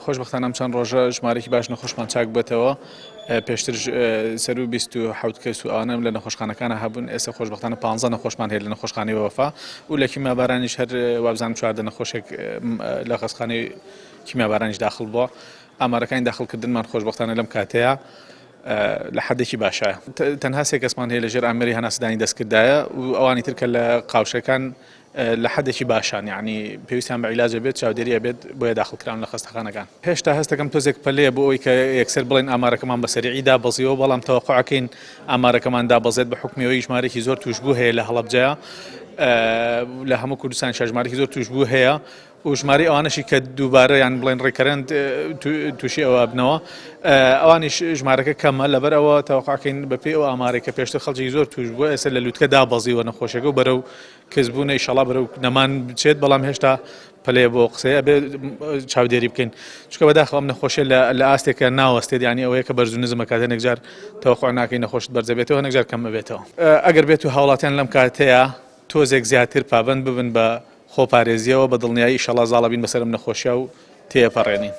خۆشبەختانە ئەم چەند ڕۆژە ژمارەی باش نەخۆشمان چاک بێتەوە پێشتر سەر و 27 کەس و ئەوانە لە نەخۆشخانەکانە هەبوون ئێستا خۆشبەختانە 15 نەخۆشمان هەیە لە نەخۆشخانەی وەفا و لە کیمیابارانیش هەر وابزانم 4 نەخۆشێک لە خەستخانەی کیمیابارانیش داخل بووە ئامارەکانی داخلکردنمان خۆشبەختانە لەم کاتەیە لە حدێکی باشایە تەنها سێ کەسمان هەیە لەژێر ئامێری هەناسەدانی دەستکردایە و ئەوانی ترکە لە قاوشەکان لە حدێکی باشان یعنی پێویستیان بە عیلاجە بێت چاودێریە بێت بۆیە داخلکراون لە خەستەخانەکان هێشتا هەستەکەم تۆزێک پەلەیە بۆ ئەوی کە یەکسەر بڵێن ئامارەکەمان بە سەریعی دابەزیەوە بەڵام تەوەقوعەکەین ئامارەکەمان دابەزێت بە حکمیەوەی ژمارەی زۆر توشبوو هەیە لە هەڵەبجەیە لە هەموو کوردستان ژمارەی زۆر توشبوو هەیە و ژمارەی ئەوانەشی کە دووبارە یان بڵێن ڕێکەرەند تووشی ئەوە بنەوە ئەوانیش ژمارەکە کەمە لەبەر ئەوە تەوەقعکەین بەپێی ئەو ئامارێک کە پێشتر خەڵکی زۆر توش بووە ئێستا لە لووتکە دابەزیوە نەخۆشیەکە و بەرەو کەسبوونە ئیشەڵا بەرەو نەمان بچێت بەڵام هێشتا پەلەیە بۆ قسەیە بێ چاودێری بکەین چونکە بەداخەوە ئەم نەخۆشیە لە ئاستێکە ناوەستێت یانی ئەوەیە کە بەرز و نزمە کاتێ نەکجار تەوەقع ناکەین نەخۆشت بەرزە بێتەوە نەکجار کەم بێتەوە ئەگەر بێت و هاوڵاتیان لەم کاتەیە تۆزێک زیاتر پابند ببن بە خۆپارێزیەوە بە دڵنیایی ئیشەڵا زاڵە بین بەسەر ئەم نەخۆشیە و تێپەڕێنین